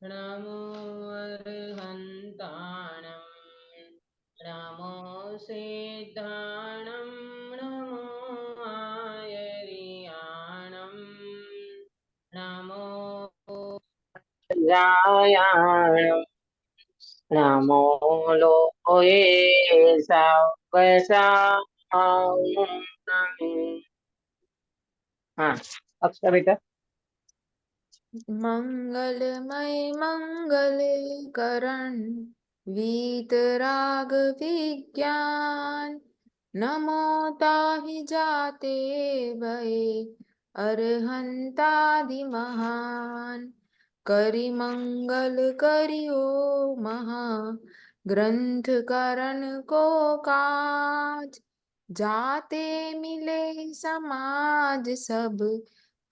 नमो अर्हन्ताणं नमो सिद्धाणं नमो आयर्याणं नमो जायाणं नमो लोये सवसां। हाँ, अक्षर बेटा। मंगलमय मंगले करण वीतराग विज्ञान नमो ताहि जाते भये अरहंतादि महान करि मंगल करियो महा ग्रंथ करण को काज जाते मिले समाज सब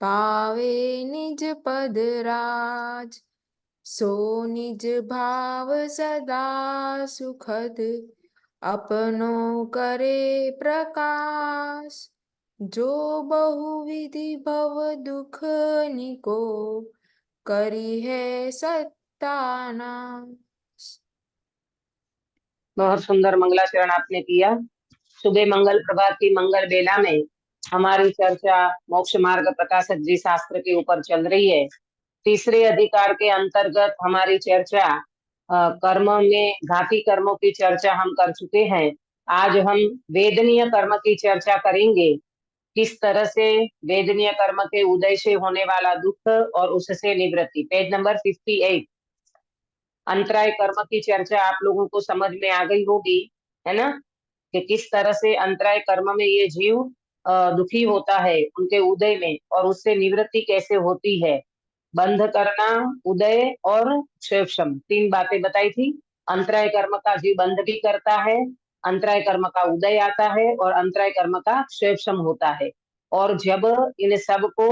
पावे निज पद राज सो निज भाव सदा सुखद अपनो करे प्रकाश जो बहुविधि भव दुख निको करी है सत्तानाश। बहुत सुंदर मंगलाचरण आपने किया। सुबह मंगल प्रभात की मंगल बेला में हमारी चर्चा मोक्ष मार्ग प्रकाशक जी शास्त्र के ऊपर चल रही है। तीसरे अधिकार के अंतर्गत हमारी चर्चा कर्म में घाती कर्मों की चर्चा हम कर चुके हैं। आज हम वेदनीय कर्म की चर्चा करेंगे। किस तरह से वेदनीय कर्म के उदय से होने वाला दुख और उससे निवृत्ति। Page number 58। अंतराय कर्म की चर्चा आप लोगों को समझ में आ गई होगी, है ना, कि किस तरह से अंतराय कर्म में ये जीव दुखी होता है उनके उदय में, और उससे निवृत्ति कैसे होती है। बंध करना, उदय और क्षेपशम, तीन बातें बताई थी। अंतराय कर्म का जीव बंध भी करता है, अंतराय कर्म का उदय आता है और अंतराय कर्म का क्षेपशम होता है। और जब इन सब को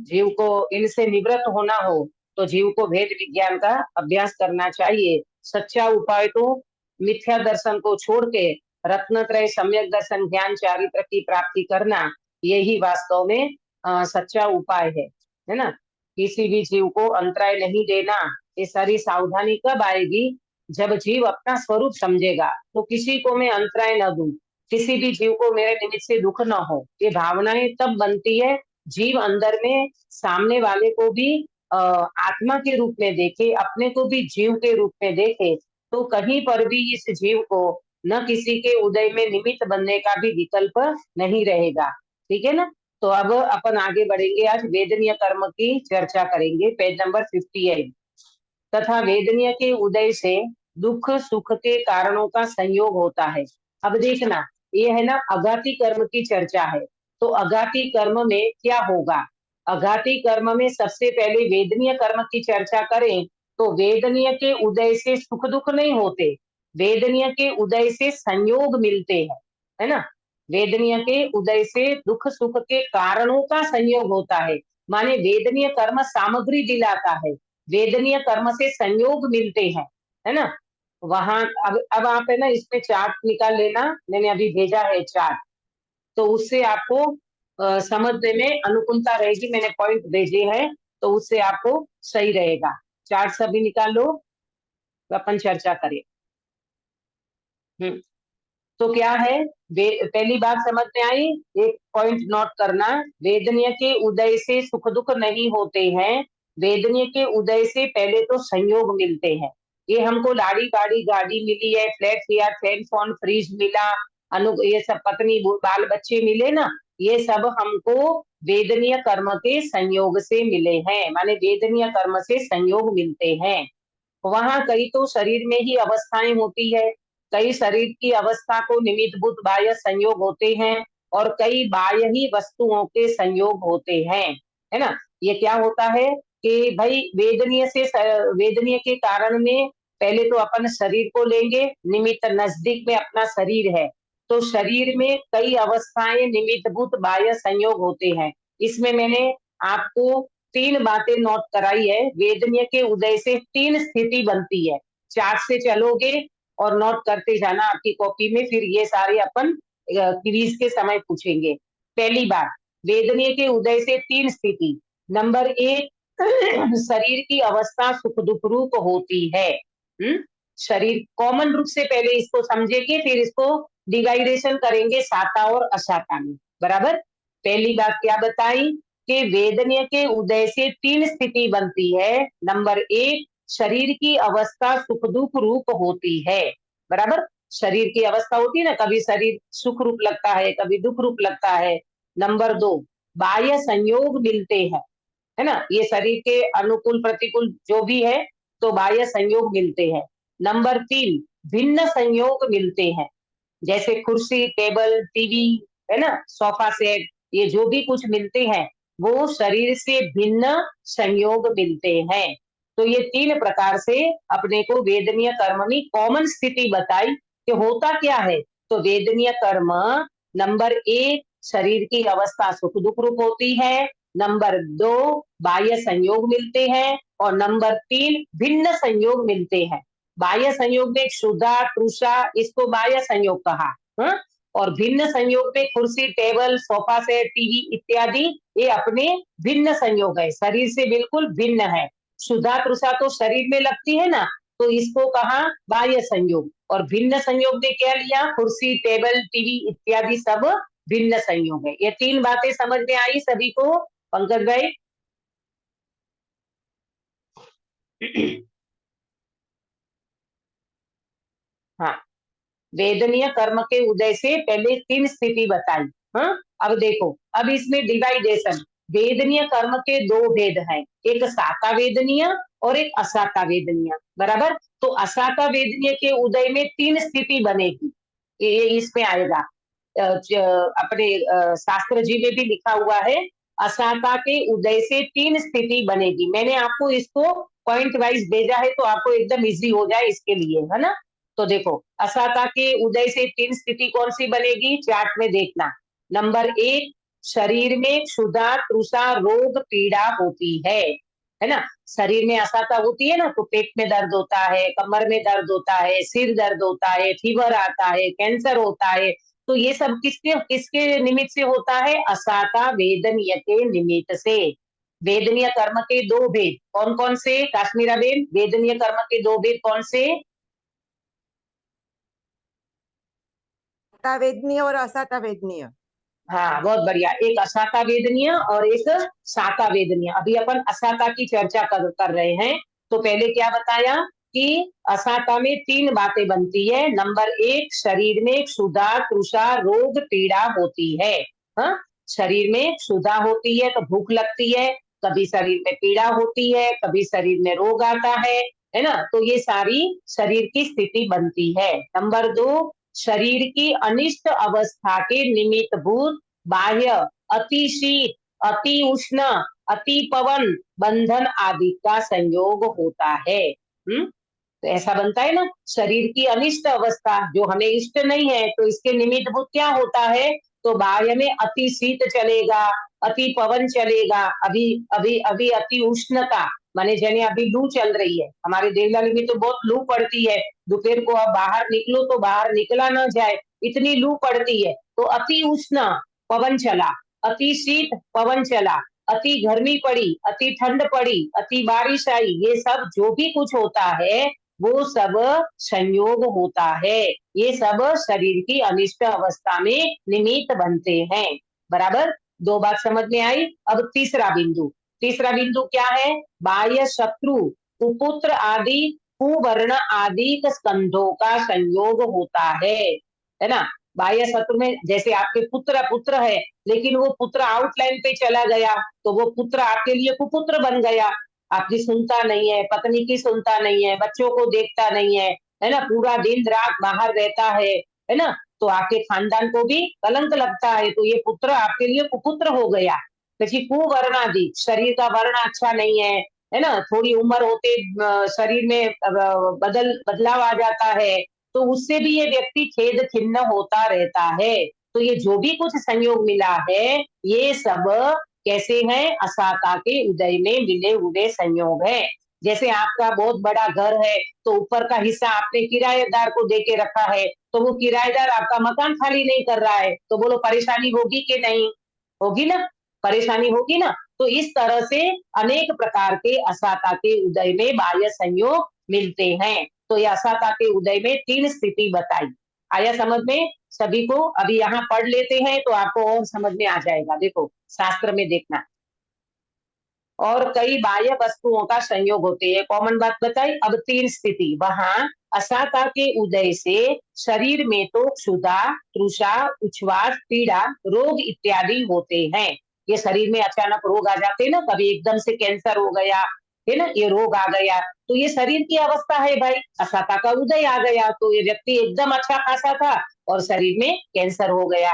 जीव को इनसे निवृत्त होना हो तो जीव को भेद विज्ञान का अभ्यास करना चाहिए। सच्चा उपाय तो मिथ्या दर्शन को छोड़ के रत्नत्रय सम्यक दर्शन ज्ञान चारित्र की प्राप्ति करना, यही वास्तव में सच्चा उपाय है ना। किसी भी जीव को अंतराय नहीं देना। ये सारी सावधानी कब आएगी, जब जीव अपना स्वरूप समझेगा। तो किसी को मैं अंतराय न दूं, किसी भी जीव को मेरे निमित्त से दुख न हो, ये भावनाएं तब बनती है जीव अंदर में सामने वाले को भी आत्मा के रूप में देखे, अपने को भी जीव के रूप में देखे। तो कहीं पर भी इस जीव को न किसी के उदय में निमित्त बनने का भी विकल्प नहीं रहेगा। ठीक है ना। तो अब अपन आगे बढ़ेंगे। आज वेदनीय कर्म की चर्चा करेंगे। Page number 58। तथा वेदनीय के उदय से दुख सुख के कारणों का संयोग होता है। अब देखना, ये है ना अघाती कर्म की चर्चा है। तो अघाती कर्म में क्या होगा। अघाती कर्म में सबसे पहले वेदनीय कर्म की चर्चा करें तो वेदनीय के उदय से सुख दुख नहीं होते, वेदनीय के उदय से संयोग मिलते हैं, है ना। वेदनीय के उदय से दुख सुख के कारणों का संयोग होता है, माने वेदनीय कर्म सामग्री दिलाता है, वेदनीय कर्म से संयोग मिलते हैं, है ना। वहां अब आप है ना इसमें चार्ट निकाल लेना, मैंने अभी भेजा है चार्ट, तो उससे आपको समझने में अनुकूलता रहेगी। मैंने पॉइंट भेजे हैं तो उससे आपको सही रहेगा। चार्ट सभी निकाल लो, अपन चर्चा करें। तो क्या है, पहली बात समझ में आई। एक पॉइंट नोट करना, वेदनीय के उदय से सुख दुख नहीं होते हैं, वेदनीय के उदय से पहले तो संयोग मिलते हैं। ये हमको लाड़ी गाड़ी गाड़ी मिली है, फ्लैट लिया, फैन फोन फ्रिज मिला, ये सब पत्नी बाल बच्चे मिले ना, ये सब हमको वेदनीय कर्म के संयोग से मिले हैं, माने वेदनीय कर्म से संयोग मिलते हैं। वहां कई तो शरीर में ही अवस्थाएं होती है, कई शरीर की अवस्था को निमित्त भूत बाह्य संयोग होते हैं, और कई बाह्य ही वस्तुओं के संयोग होते हैं, है ना। ये क्या होता है कि भाई वेदनीय से वेदनीय के कारण में पहले तो अपन शरीर को लेंगे, निमित्त नजदीक में अपना शरीर है, तो शरीर में कई अवस्थाएं निमित्त भूत बाह्य संयोग होते हैं। इसमें मैंने आपको तीन बातें नोट कराई है। वेदनीय के उदय से तीन स्थिति बनती है, चार्ट से चलोगे और नोट करते जाना आपकी कॉपी में, फिर ये सारे अपन क्विज के समय पूछेंगे। पहली बात, वेदनीय के उदय से तीन स्थिति। नंबर एक, शरीर की अवस्था सुख दुख रूप होती है। शरीर कॉमन रूप से पहले इसको समझेंगे, फिर इसको डिवाइडेशन करेंगे साता और असाता में। बराबर। पहली बात क्या बताई कि वेदनीय के उदय से तीन स्थिति बनती है। नंबर एक, शरीर की अवस्था सुख दुख रूप होती है। बराबर। शरीर की अवस्था होती है ना, कभी शरीर सुख रूप लगता है, कभी दुख रूप लगता है। नंबर दो, बाह्य संयोग मिलते हैं, है ना, ये शरीर के अनुकूल प्रतिकूल जो भी है, तो बाह्य संयोग मिलते हैं। नंबर तीन, भिन्न संयोग मिलते हैं, जैसे कुर्सी, टेबल, टीवी, है ना, सोफा सेट, ये जो भी कुछ मिलते हैं वो शरीर से भिन्न संयोग मिलते हैं। तो ये तीन प्रकार से अपने को वेदनीय कर्म की कॉमन स्थिति बताई कि होता क्या है। तो वेदनीय कर्म, नंबर एक, शरीर की अवस्था सुख दुख रूप होती है। नंबर दो, बाह्य संयोग मिलते हैं। और नंबर तीन, भिन्न संयोग मिलते हैं। बाह्य संयोग में क्षुधा, तृषा, इसको बाह्य संयोग कहा। हाँ? और भिन्न संयोग में कुर्सी, टेबल, सोफा सेट, टीवी इत्यादि, ये अपने भिन्न संयोग है, शरीर से बिल्कुल भिन्न है। क्षुधा तृषा तो शरीर में लगती है ना, तो इसको कहा बाह्य संयोग। और भिन्न संयोग में क्या लिया, कुर्सी, टेबल, टीवी इत्यादि सब भिन्न संयोग है। ये तीन बातें समझ में आई सभी को, पंकज भाई? हाँ, वेदनीय कर्म के उदय से पहले तीन स्थिति बताई। हाँ, अब देखो, अब इसमें डिवाइडेशन, वेदनीय कर्म के दो भेद हैं, एक साता वेदनीय और एक असाता वेदनीय। बराबर। तो असाता वेदनीय के उदय में तीन स्थिति बनेगी, ये इसमें आएगा। अपने शास्त्र जी में भी लिखा हुआ है, असाता के उदय से तीन स्थिति बनेगी। मैंने आपको इसको पॉइंट वाइज भेजा है, तो आपको एकदम इजी हो जाए इसके लिए, है ना। तो देखो, असाता के उदय से तीन स्थिति कौन सी बनेगी, चार्ट में देखना। नंबर एक, शरीर में क्षुधा तृषा रोग पीड़ा होती है ना। शरीर में असाता होती है ना, तो पेट में दर्द होता है, कमर में दर्द होता है, सिर दर्द होता है, फीवर आता है, कैंसर होता है। तो ये सब किसके किसके निमित्त से होता है, असाता वेदनीय के निमित्त से। वेदनीय कर्म के दो भेद कौन कौन से, काश्मीरा बेन, वेदनीय कर्म के दो भेद कौन से? वेदनीय और असाता वेदनीय। हाँ, बहुत बढ़िया। एक असाता वेदनीय और एक साता वेदनीय। अभी अपन असाता की चर्चा कर रहे हैं। तो पहले क्या बताया कि असाता में तीन बातें बनती है। नंबर एक, शरीर में क्षुधा तृषा रोग पीड़ा होती है। हाँ, शरीर में क्षुधा होती है तो भूख लगती है, कभी शरीर में पीड़ा होती है, कभी शरीर में रोग आता है ना। तो ये सारी शरीर की स्थिति बनती है। नंबर दो, शरीर की अनिष्ट अवस्था के निमित्त भूत बाह्य, अति शीत, अति उष्ण, अति पवन, बंधन आदि का संयोग होता है। तो ऐसा बनता है ना, शरीर की अनिष्ट अवस्था जो हमें इष्ट नहीं है, तो इसके निमित्त भूत क्या होता है, तो बाह्य में अति शीत चलेगा, अति पवन चलेगा, अभी अभी अभी अति उष्णता, माने जने अभी लू चल रही है, हमारे देवलाली में तो बहुत लू पड़ती है, दोपहर को अब बाहर निकलो तो बाहर निकला ना जाए, इतनी लू पड़ती है। तो अति उष्ण पवन चला, अति शीत पवन चला, अति गर्मी पड़ी, अति ठंड पड़ी, अति बारिश आई, ये सब जो भी कुछ होता है वो सब संयोग होता है। ये सब शरीर की अनिष्ट अवस्था में निमित्त बनते हैं। बराबर, दो बात समझ में आई। अब तीसरा बिंदु, तीसरा बिंदु क्या है, बाह्य शत्रु कुपुत्र आदि कुवर्ण आदि स्कंधों का संयोग होता है ना। बाह्य शत्रु में जैसे आपके पुत्र पुत्र है, लेकिन वो पुत्र आउटलाइन पे चला गया, तो वो पुत्र आपके लिए कुपुत्र बन गया, आपकी सुनता नहीं है, पत्नी की सुनता नहीं है, बच्चों को देखता नहीं है ना, पूरा दिन रात बाहर रहता है ना, तो आपके खानदान को भी कलंक लगता है, तो ये पुत्र आपके लिए कुपुत्र हो गया। પછી कुवर्णादि, शरीर का वर्ण अच्छा नहीं है ना, थोड़ी उम्र होते शरीर में बदलाव आ जाता है, तो उससे भी ये व्यक्ति खेद खिन्न होता रहता है। तो ये जो भी कुछ संयोग मिला है, ये सब कैसे हैं, असाता के उदय में मिले हुए संयोग है। जैसे आपका बहुत बड़ा घर है, तो ऊपर का हिस्सा आपने किराएदार को दे के रखा है, तो वो किराएदार आपका मकान खाली नहीं कर रहा है, तो बोलो परेशानी होगी कि नहीं होगी ना। परेशानी होगी ना। तो इस तरह से अनेक प्रकार के असाता के उदय में बाह्य संयोग मिलते हैं। तो ये असाता के उदय में 3 स्थिति बताई। आया समझ में सभी को? अभी यहाँ पढ़ लेते हैं तो आपको और समझ में आ जाएगा। देखो शास्त्र में देखना। और कई बाह्य वस्तुओं का संयोग होते हैं, कॉमन बात बताई। अब 3 स्थिति वहां असाता के उदय से शरीर में तो क्षुधा, तृषा, उच्छ्वास, पीड़ा, रोग इत्यादि होते हैं। ये शरीर में अचानक रोग आ जाते हैं ना, कभी एकदम से कैंसर हो गया है ना, ये रोग आ गया, तो ये शरीर की अवस्था है भाई। असाता का उदय आ गया तो ये व्यक्ति एकदम अच्छा खासा था और शरीर में कैंसर हो गया।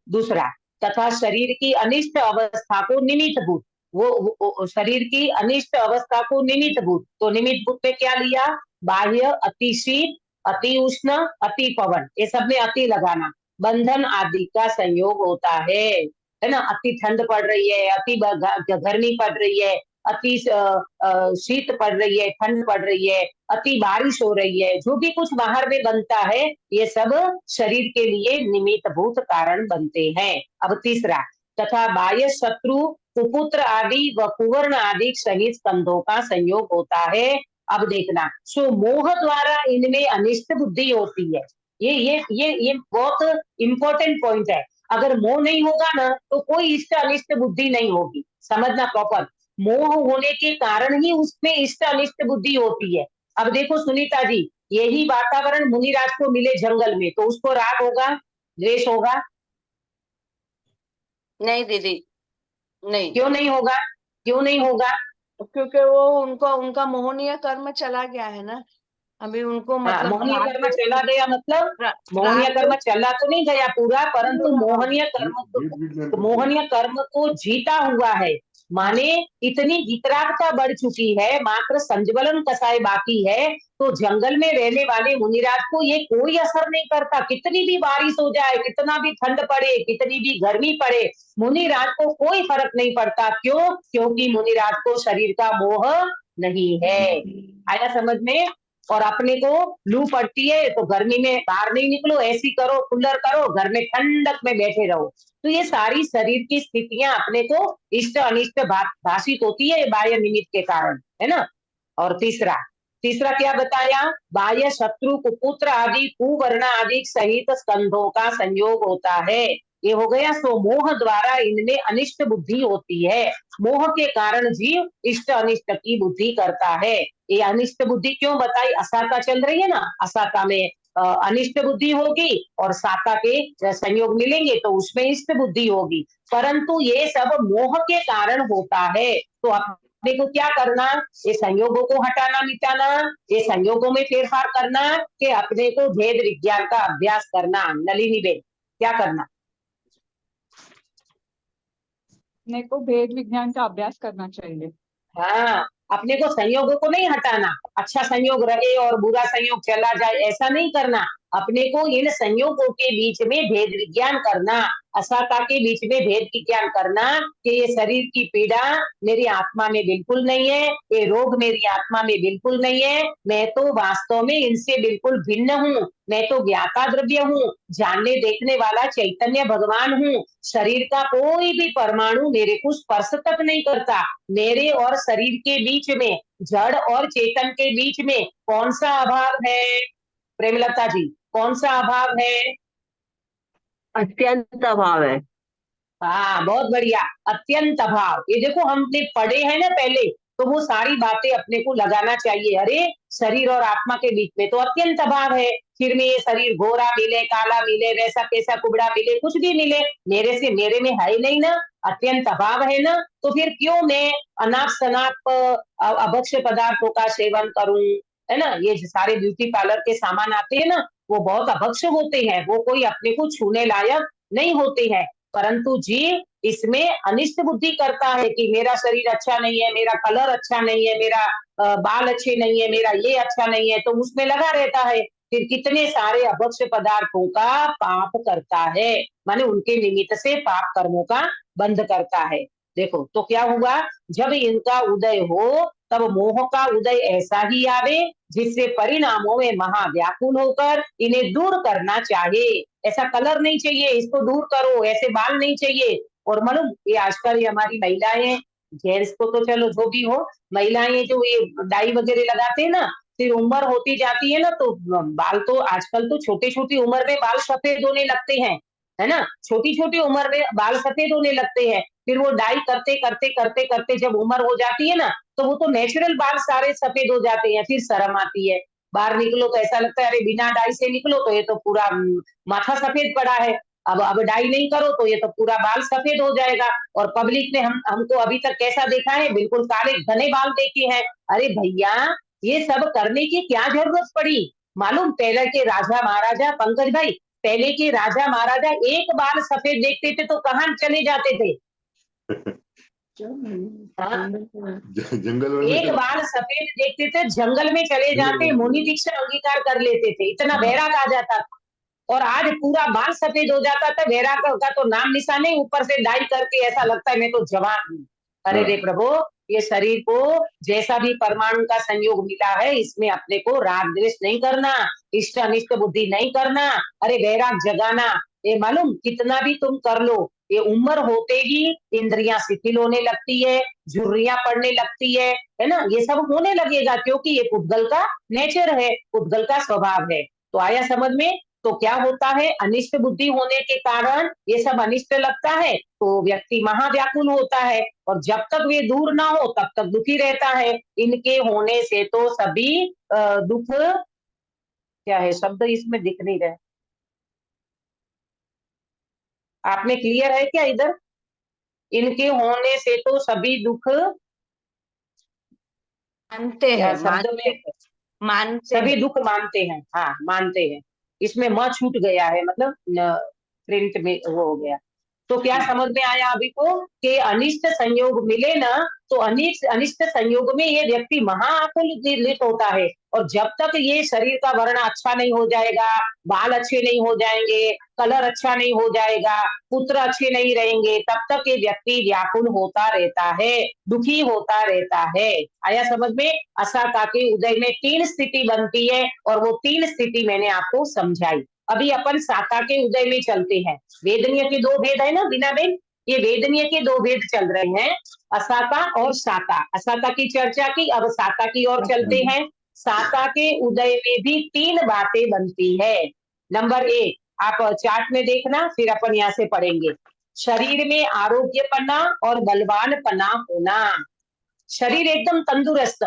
दूसरा, तथा शरीर की अनिष्ट अवस्था को निमित्त भूत, वो शरीर की अनिष्ट अवस्था को निमित्त भूत, तो निमित्त भूत में क्या लिया? बाह्य अति शीत, अति उष्ण, अति पवन, ये सब में अति लगाना, बंधन आदि का संयोग होता है ना। अति ठंड पड़ रही है, अति गर्मी पड़ रही है, अति शीत पड़ रही है, ठंड पड़ रही है, अति बारिश हो रही है, जो भी कुछ बाहर में बनता है ये सब शरीर के लिए निमित्त भूत कारण बनते हैं। अब तीसरा, तथा बाह्य शत्रु, कुपुत्र आदि व कुवर्ण आदि सहित स्कंधों का संयोग होता है। अब देखना, सो मोह द्वारा इनमें अनिष्ट बुद्धि होती है। ये बहुत इंपॉर्टेंट पॉइंट है। अगर मोह नहीं होगा ना तो कोई इष्ट अनिष्ट बुद्धि नहीं होगी, समझना प्रॉपर। मोह होने के कारण ही उसमें इष्ट अनिष्ट बुद्धि होती है। अब देखो सुनीता जी, यही वातावरण मुनिराज को मिले जंगल में, तो उसको राग होगा, द्वेष होगा? नहीं दीदी, नहीं, क्यों नहीं होगा? क्यों नहीं होगा? क्योंकि वो उनका मोहनीय कर्म चला गया है ना। अभी उनको हाँ, मतलब मोहनीय राग कर्म चला गया मतलब मोहनीय कर्म चला तो नहीं गया पूरा, परंतु मोहनीय कर्म को जीता हुआ है। माने इतनी वितरागता बढ़ चुकी है, मात्र संज्वलन कसाय बाकी है, तो जंगल में रहने वाले मुनिराज को ये कोई असर नहीं करता। कितनी भी बारिश हो जाए, कितना भी ठंड पड़े, कितनी भी गर्मी पड़े, मुनिराज को कोई फर्क नहीं पड़ता। क्यों? क्योंकि मुनिराज को शरीर का मोह नहीं है। आया समझ में? और अपने को लू पड़ती है तो गर्मी में बाहर नहीं निकलो, ऐसी करो, कूलर करो, घर में ठंडक में बैठे रहो। तो ये सारी शरीर की स्थितियां अपने को इष्ट अनिष्ट भाषित होती है बाह्य निमित्त के कारण, है ना। और तीसरा तीसरा क्या बताया? बाह्य शत्रु, कुपुत्र आदि, कुवर्ण आदि सहित स्कंधों का संयोग होता है। ये हो गया। सो मोह द्वारा इनमें अनिष्ट बुद्धि होती है। मोह के कारण जीव इष्ट अनिष्ट की बुद्धि करता है। ये अनिष्ट बुद्धि क्यों बताई? असाता चल रही है ना, असाता में अनिष्ट बुद्धि होगी और साता के संयोग मिलेंगे तो उसमें इष्ट बुद्धि होगी। परंतु ये सब मोह के कारण होता है। तो अपने को क्या करना? ये संयोगों को हटाना, मिटाना, ये संयोगों में फेरफार करना, कि अपने को भेद विज्ञान का अभ्यास करना। नलिनी बेन क्या करना? अपने को भेद विज्ञान का अभ्यास करना चाहिए। हाँ, अपने को संयोगों को नहीं हटाना। अच्छा संयोग रहे और बुरा संयोग चला जाए ऐसा नहीं करना। अपने को इन संयोगों के बीच में भेद विज्ञान करना, असाता के बीच में भेद विज्ञान करना कि ये शरीर की पीड़ा मेरी आत्मा में बिल्कुल नहीं है, ये रोग मेरी आत्मा में बिल्कुल नहीं है, मैं तो वास्तव में इनसे बिल्कुल भिन्न हूँ, मैं तो ज्ञाता द्रव्य हूँ, जानने देखने वाला चैतन्य भगवान हूँ। शरीर का कोई भी परमाणु मेरे को स्पर्श तक नहीं करता। मेरे और शरीर के बीच में, जड़ और चेतन के बीच में कौन सा अभाव है प्रेमलता जी? कौन सा अभाव है? अत्यंत अभाव है। हाँ, बहुत बढ़िया, अत्यंत अभाव। ये देखो हमने पढ़े हैं ना पहले, तो वो सारी बातें अपने को लगाना चाहिए। अरे शरीर और आत्मा के बीच में तो अत्यंत अभाव है। फिर में ये शरीर गोरा मिले, काला मिले, वैसा कैसा कुबड़ा मिले, कुछ भी मिले, मेरे से मेरे में है ही नहीं ना, अत्यंत अभाव है ना। तो फिर क्यों मैं अनाप शनाप अभक्ष्य पदार्थों का सेवन करूं, है ना। ये सारे ब्यूटी पार्लर के सामान आते हैं ना, वो बहुत अभक्ष्य होते हैं, वो कोई अपने को छूने लायक नहीं होते हैं। परंतु जीव इसमें अनिष्ट बुद्धि करता है कि मेरा शरीर अच्छा नहीं है, मेरा कलर अच्छा नहीं है, मेरा बाल अच्छे नहीं है, मेरा ये अच्छा नहीं है, तो उसमें लगा रहता है। फिर कितने सारे अभक्ष्य पदार्थों का पाप करता है, माने उनके निमित्त से पाप कर्मों का बंध करता है। देखो तो क्या हुआ? जब इनका उदय हो तब मोह का उदय ऐसा ही आवे जिससे परिणामों में महाव्याकुल होकर इन्हें दूर करना चाहिए। ऐसा कलर नहीं चाहिए, इसको दूर करो, ऐसे बाल नहीं चाहिए, और मालूम ये आजकल ये हमारी महिलाएं, जेंट्स को तो चलो जो भी हो, महिलाएं जो ये डाई वगैरह लगाते हैं ना, फिर उम्र होती जाती है ना तो बाल तो आजकल तो छोटी छोटी उम्र में बाल सफेद होने लगते हैं, है ना, छोटी छोटी उम्र में बाल सफेद होने लगते हैं। फिर वो डाई करते करते करते करते जब उम्र हो जाती है ना, तो वो तो नेचुरल बाल सारे सफेद हो जाते हैं। फिर शर्म आती है, बाहर निकलो तो ऐसा लगता है अरे बिना डाई से निकलो तो ये तो पूरा माथा सफेद पड़ा है, अब डाई नहीं करो तो ये तो पूरा बाल सफेद हो जाएगा। और पब्लिक ने हमको अभी तक कैसा देखा है, बिल्कुल काले घने बाल देखे हैं। अरे भैया, ये सब करने की क्या जरूरत पड़ी? मालूम पहले के राजा महाराजा, पंकज भाई, पहले के राजा महाराजा एक बाल सफेद देखते थे तो कहाँ चले जाते थे? हाँ, जंगल में एक बाल सफेद देखते थे जंगल में चले जाते, मुनि दीक्षा अंगीकार कर लेते थे, इतना बैराग आ जाता था। और आज पूरा बाल सफेद हो जाता था, बैराग का तो नाम निशान नहीं, ऊपर से डाई करके ऐसा लगता है मैं तो जवान हूँ। अरे रे प्रभु, ये शरीर को जैसा भी परमाणु का संयोग मिला है, इसमें अपने को राग द्वेष नहीं करना, इष्ट अनिष्ट बुद्धि नहीं करना, अरे वैराग जगाना। ये मालूम कितना भी तुम कर लो, ये उम्र होते ही इंद्रियां शिथिल होने लगती है, झुर्रियां पड़ने लगती है ना, ये सब होने लगेगा क्योंकि ये पुद्गल का नेचर है, पुद्गल का स्वभाव है। तो आया समझ में? तो क्या होता है, अनिष्ट बुद्धि होने के कारण ये सब अनिष्ट लगता है तो व्यक्ति महाव्याकुल होता है, और जब तक वे दूर ना हो तब तक दुखी रहता है। इनके होने से तो सभी दुख, क्या है शब्द इसमें दिख नहीं रहे, आप में क्लियर है क्या इधर? इनके होने से तो सभी दुख, मानते क्या हैं, शब्द में, मानते सभी हैं। दुख मानते हैं, हाँ मानते हैं। इसमें म छूट गया है, मतलब प्रिंट में वो हो गया। तो क्या समझ में आया अभी को कि अनिष्ट संयोग मिले ना, तो अनिष्ट अनिष्ट संयोग में ये व्यक्ति महाआकुलित होता है। और जब तक ये शरीर का वर्ण अच्छा नहीं हो जाएगा, बाल अच्छे नहीं हो जाएंगे, कलर अच्छा नहीं हो जाएगा, पुत्र अच्छे नहीं रहेंगे, तब तक ये व्यक्ति व्याकुल होता रहता है, दुखी होता रहता है। आया समझ में? असाका के उदय में 3 स्थिति बनती है, और वो 3 स्थिति मैंने आपको समझाई। अभी अपन साका के उदय में चलते हैं। वेदनीय के 2 भेद है ना बीना बेन, ये वेदनीय के 2 भेद चल रहे हैं, असाका और साका। असाका की चर्चा की, अब साका की ओर चलते हैं। साका के उदय में भी 3 बातें बनती है। नंबर 1, आप चार्ट में देखना, फिर अपन यहाँ से पढ़ेंगे। शरीर में आरोग्यपना और बलवानपना होना, शरीर एकदम तंदुरुस्त।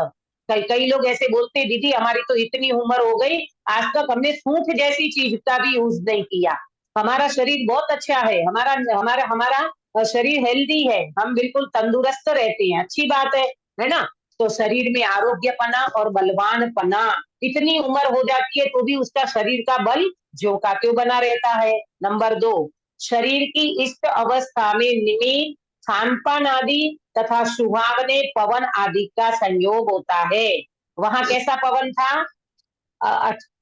कई कई लोग ऐसे बोलते हैं दीदी हमारी तो इतनी उम्र हो गई, आज तक हमने सूंठ जैसी चीज का भी यूज नहीं किया, हमारा शरीर बहुत अच्छा है, हमारा हमारा हमारा शरीर हेल्दी है, हम बिल्कुल तंदुरुस्त रहते हैं, अच्छी बात है ना। तो शरीर में आरोग्यपना और बलवानपना, इतनी उम्र हो जाती है तो भी उसका शरीर का बल ज्यों का त्यों बना रहता है। नंबर 2, शरीर की इष्ट अवस्था में निमित्त खान-पान आदि तथा सुहावने पवन आदि का संयोग होता है। वहां कैसा पवन था?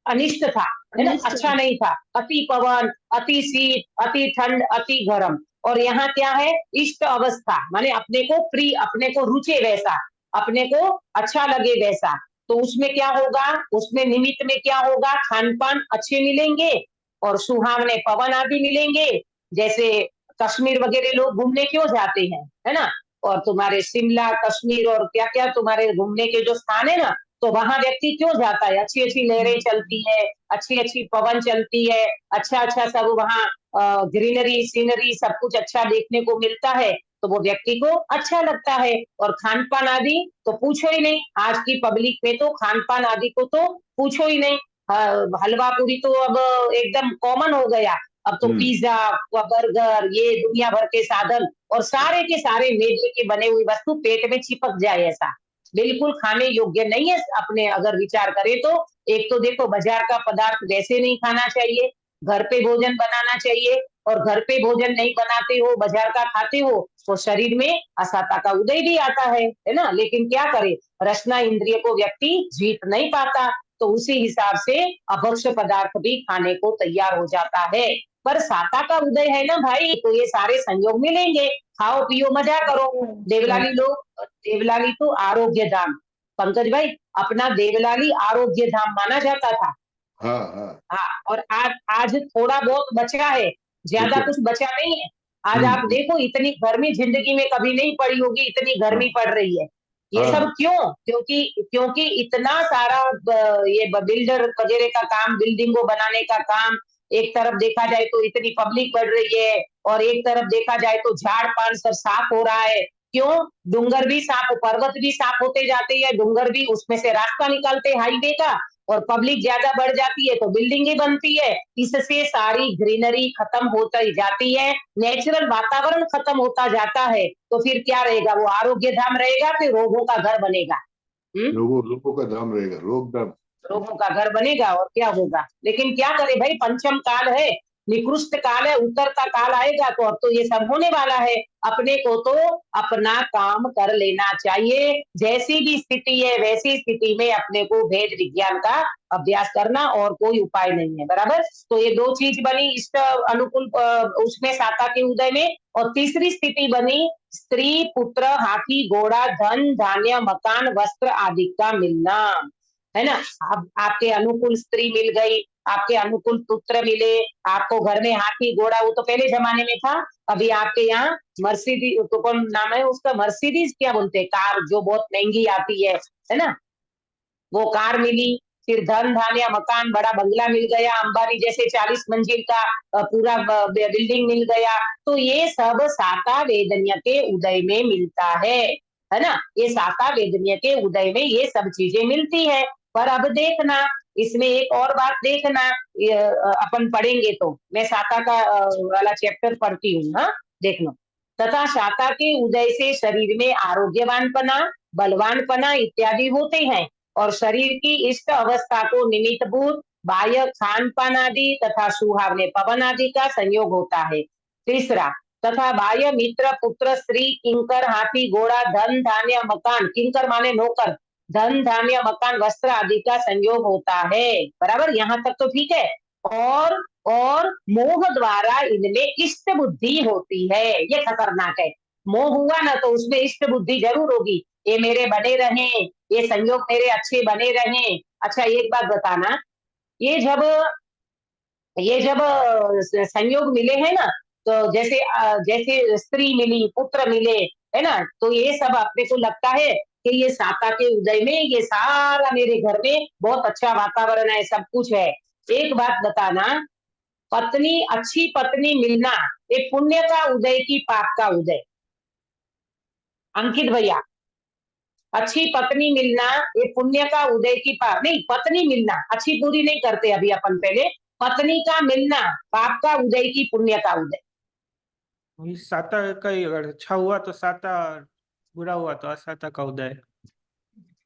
अनिष्ट था, है ना, अच्छा नहीं था, अति पवन, अति शीत, अति ठंड, अति गर्म। और यहाँ क्या है? इष्ट अवस्था, माने अपने को प्रिय, अपने को रुचे वैसा, अपने को अच्छा लगे वैसा। तो उसमें क्या होगा? उसमें निमित्त में क्या होगा? खान पान अच्छे मिलेंगे और सुहावने पवन आदि मिलेंगे। जैसे कश्मीर वगैरह लोग घूमने क्यों जाते हैं, है ना, और तुम्हारे शिमला, कश्मीर और क्या क्या तुम्हारे घूमने के जो स्थान है ना, तो वहां व्यक्ति क्यों जाता है? अच्छी अच्छी लहरें चलती है, अच्छी अच्छी पवन चलती है, अच्छा अच्छा सब वहाँ ग्रीनरी सीनरी सब कुछ अच्छा देखने को मिलता है, तो वो व्यक्ति को अच्छा लगता है। और खान पान आदि तो पूछो ही नहीं, आज की पब्लिक में तो खान पान आदि को तो पूछो ही नहीं। हलवा पूरी तो अब एकदम कॉमन हो गया, अब तो पिज्जा, बर्गर, ये दुनिया भर के साधन, और सारे के सारे मैदे के बने हुई वस्तु पेट में चिपक जाए ऐसा, बिल्कुल खाने योग्य नहीं है। अपने अगर विचार करें तो एक तो देखो बाजार का पदार्थ वैसे नहीं खाना चाहिए, घर पे भोजन बनाना चाहिए, और घर पे भोजन नहीं बनाते हो, बाजार का खाते हो, तो शरीर में असाता का उदय भी आता है ना। लेकिन क्या करे, रसना इंद्रिय को व्यक्ति जीत नहीं पाता, तो उसी हिसाब से अभक्ष्य पदार्थ भी खाने को तैयार हो जाता है। पर साता का उदय है ना भाई, तो ये सारे संयोग मिलेंगे, खाओ पियो मजा करो। देवलाली लोग, देवलाली तो आरोग्य धाम, पंकज भाई अपना देवलाली आरोग्य धाम माना जाता था। हाँ हाँ हाँ, और आज आज थोड़ा बहुत बचा है, ज्यादा कुछ बचा नहीं है। आज आप देखो इतनी गर्मी जिंदगी में कभी नहीं पड़ी होगी, इतनी गर्मी पड़ रही है। ये सब क्यों? क्योंकि इतना सारा ये बिल्डर वगैरह का काम, बिल्डिंग को बनाने का काम, एक तरफ देखा जाए तो इतनी पब्लिक बढ़ रही है और एक तरफ देखा जाए तो झाड़ पान सब साफ हो रहा है। क्यों? डूंगर भी साफ, पर्वत भी साफ होते जाते हैं, डूंगर भी उसमें से रास्ता निकालते हाईवे का, और पब्लिक ज्यादा बढ़ जाती है तो बिल्डिंगें बनती है। इससे सारी ग्रीनरी खत्म होती जाती है, नेचुरल वातावरण खत्म होता जाता है। तो फिर क्या रहेगा? वो आरोग्य धाम रहेगा कि रोगों का घर बनेगा? लोगों का धाम रहेगा, रोगों का घर बनेगा और क्या होगा? लेकिन क्या करे भाई, पंचम काल है, निकृष्ट काल है, उतरता काल आएगा तो अब तो ये सब होने वाला है। अपने को तो अपना काम कर लेना चाहिए, जैसी भी स्थिति है वैसी स्थिति में अपने को वेद विज्ञान का अभ्यास करना, और कोई उपाय नहीं है। बराबर? तो ये दो चीज बनी इष्ट अनुकूल उसमें साता के उदय में। और तीसरी स्थिति बनी स्त्री, पुत्र, हाथी, घोड़ा, धन, धान्य, मकान, वस्त्र आदि का मिलना, है ना। अब आपके अनुकूल स्त्री मिल गई, आपके अनुकूल पुत्र मिले, आपको घर में हाथी घोड़ा, वो तो पहले जमाने में था। अभी आपके यहाँ मर्सिडीज, तो कौन नाम है उसका, मर्सिडीज क्या बोलते हैं, कार जो बहुत महंगी आती है ना, वो कार मिली। फिर धन धान्य मकान, बड़ा बंगला मिल गया, अंबानी जैसे 40 मंजिल का पूरा बिल्डिंग मिल गया। तो ये सब साता वेदनीय के उदय में मिलता है ना। ये साता वेदनीय के उदय में ये सब चीजें मिलती है। पर अब देखना, इसमें एक और बात देखना, अपन पढ़ेंगे तो मैं साता का वाला चैप्टर पढ़ती हूँ, हाँ देख लो। तथा साता के उदय से शरीर में आरोग्यवानपना, बलवानपना इत्यादि होते हैं, और शरीर की इष्ट अवस्था को निमित्तभूत बाह्य खान पान आदि तथा सुहावने पवन आदि का संयोग होता है। तीसरा, तथा बाह्य मित्र, पुत्र, स्त्री, किंकर, हाथी, घोड़ा, धन धान्य मकान, किंकर माने नौकर, धन धान्य मकान वस्त्र आदि का संयोग होता है। बराबर? यहाँ तक तो ठीक है। और मोह द्वारा इनमें इष्ट बुद्धि होती है। ये खतरनाक है। मोह हुआ ना तो उसमें इष्ट बुद्धि जरूर होगी, ये मेरे बने रहे, ये संयोग मेरे अच्छे बने रहे। अच्छा एक बात बताना, ये जब संयोग मिले हैं ना, तो जैसे स्त्री मिली, पुत्र मिले, है ना, तो ये सब अपने को लगता है कि ये साता के उदय में ये सारा मेरे घर में बहुत अच्छा वातावरण है, सब कुछ है। एक बात बताना, पत्नी, अच्छी पत्नी मिलना ये पुण्य का उदय की पाप का उदय? अंकित भैया, अच्छी पत्नी मिलना ये पुण्य का उदय की पाप नहीं, पत्नी मिलना, अच्छी पूरी नहीं करते अभी अपन, पहले पत्नी का मिलना पाप का उदय की पुण्य का उदय? साता का ही, अगर अच्छा हुआ तो साता, बुरा हुआ तो असाता का उदय।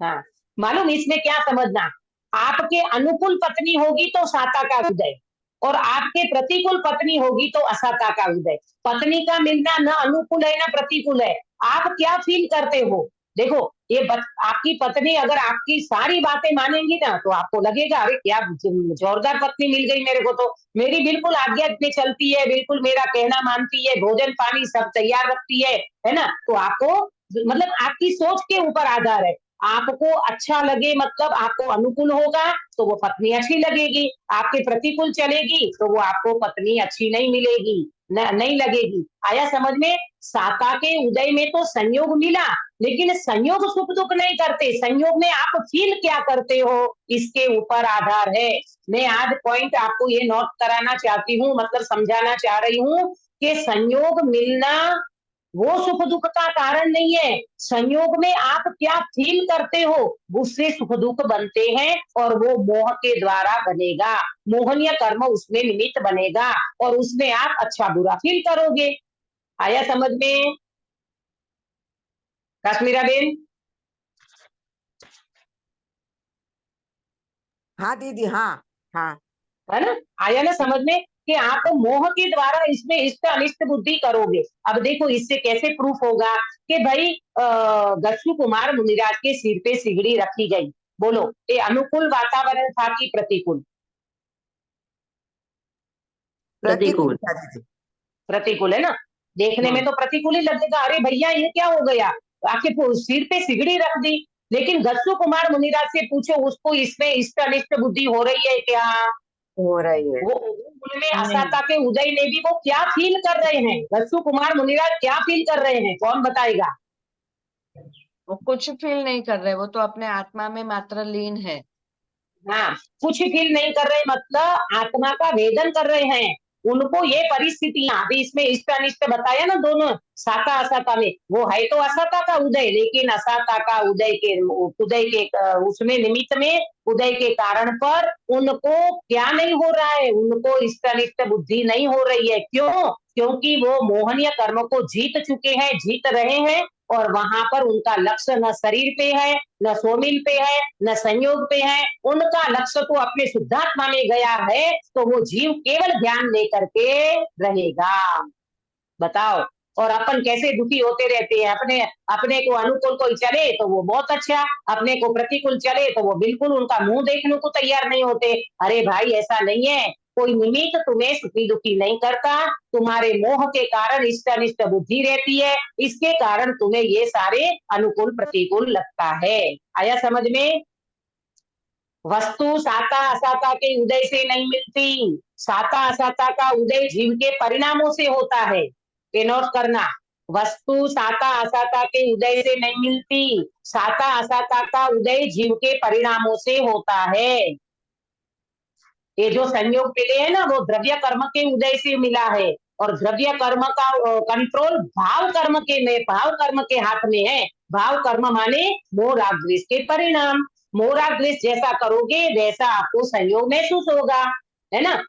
हाँ, मालूम इसमें क्या समझना, आपके अनुकूल पत्नी होगी तो साता का उदय, और आपके प्रतिकूल पत्नी होगी तो असाता का उदय। पत्नी का मिलना न अनुकूल है न प्रतिकूल है, आप क्या फील करते हो? देखो ये आपकी पत्नी अगर आपकी सारी बातें मानेंगी ना तो आपको लगेगा अरे क्या जोरदार पत्नी मिल गई मेरे को, तो मेरी बिल्कुल आज्ञा में चलती है, बिल्कुल मेरा कहना मानती है, भोजन पानी सब तैयार रखती है ना। तो आपको मतलब आपकी सोच के ऊपर आधार है। आपको अच्छा लगे मतलब आपको अनुकूल होगा तो वो पत्नी अच्छी लगेगी, आपके प्रतिकूल चलेगी तो वो आपको पत्नी अच्छी नहीं मिलेगी, नहीं लगेगी। आया समझ में? साता के उदय में तो संयोग मिला, लेकिन संयोग सुख दुख नहीं करते, संयोग में आप फील क्या करते हो इसके ऊपर आधार है। मैं आज पॉइंट आपको ये नोट कराना चाहती हूँ, मतलब समझाना चाह रही हूँ कि संयोग मिलना वो सुख दुख का कारण नहीं है, संयोग में आप क्या फील करते हो उससे सुख दुख बनते हैं, और वो मोह के द्वारा बनेगा, मोहनीय कर्म उसमें निमित्त बनेगा, और उसमें आप अच्छा बुरा फील करोगे। आया समझ में कश्मीरा बेन? हाँ दीदी, हाँ हाँ। है ना? आया ना समझ में कि आप मोह के द्वारा इसमें इष्ट अनिष्ट बुद्धि करोगे। अब देखो इससे कैसे प्रूफ होगा कि भाई गच्छू कुमार मुनिराज के सिर पे सिगड़ी रखी गई, बोलो ये अनुकूल वातावरण था कि प्रतिकूल? प्रतिकूल था दीदी। प्रतिकूल है ना, देखने में तो प्रतिकूल ही लगेगा, अरे भैया ये क्या हो गया, आखिर सिर पे सिगड़ी रख दी। लेकिन गच्छू कुमार मुनिराज से पूछो उसको इसमें इष्ट अनिष्ट बुद्धि हो रही है क्या? हो रही है। वो उनमें असाता के उदय में भी वो क्या फील कर रहे हैं? दस्यु कुमार मुनिराज क्या फील कर रहे हैं? कौन बताएगा? वो कुछ फील नहीं कर रहे, वो तो अपने आत्मा में मात्र लीन है। हाँ, कुछ फील नहीं कर रहे मतलब आत्मा का वेदन कर रहे हैं। उनको ये परिस्थितियां अभी इसमें इष्ट अनिष्ट बताया ना दोनों साता असाता में, वो है तो असाता का उदय, लेकिन असाता का उदय के उसमें निमित्त में उदय के कारण पर उनको क्या नहीं हो रहा है? उनको इष्ट अनिष्ट बुद्धि नहीं हो रही है। क्यों? क्योंकि वो मोहनीय कर्म को जीत चुके हैं, जीत रहे हैं, और वहां पर उनका लक्ष्य न शरीर पे है, न सोमिल पे है, न संयोग पे है। उनका लक्ष्य तो अपने शुद्धात्मा में गया है, तो वो जीव केवल ध्यान लेकर के रहेगा। बताओ, और अपन कैसे दुखी होते रहते हैं? अपने अपने को अनुकूल कोई चले तो वो बहुत अच्छा, अपने को प्रतिकूल चले तो वो बिल्कुल उनका मुंह देखने को तैयार नहीं होते। अरे भाई ऐसा नहीं है, कोई निमित्त तुम्हें सुखी दुखी नहीं करता, तुम्हारे मोह के कारण इष्ट अनिष्ट बुद्धि रहती है, इसके कारण तुम्हें ये सारे अनुकूल प्रतिकूल लगता है। आया समझ में? वस्तु साता असाता के उदय से नहीं मिलती, साता असाता का उदय जीव के परिणामों से होता है। ये नोट करना, वस्तु साता असाता के उदय से नहीं मिलती, साता असाता का उदय जीव के परिणामों से होता है। ये जो संयोग मिले है ना, वो द्रव्य कर्म के उदय से मिला है, और द्रव्य कर्म का कंट्रोल भाव कर्म के हाथ में है। भाव कर्म माने मोह राग द्वेष के परिणाम। मोह राग द्वेष जैसा करोगे वैसा आपको संयोग महसूस होगा, है ना?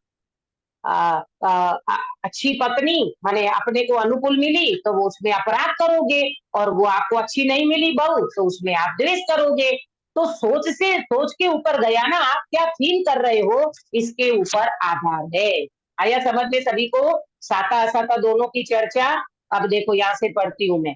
अच्छी पत्नी माने अपने को अनुकूल मिली तो वो उसमें अपराध करोगे, और वो आपको अच्छी नहीं मिली बहू तो उसमें आप द्वेष करोगे। तो सोच के ऊपर गया ना, आप क्या फील कर रहे हो इसके ऊपर आधार है। आया समझ में सभी को? साता असाता दोनों की चर्चा। अब देखो यहां से पढ़ती हूं मैं।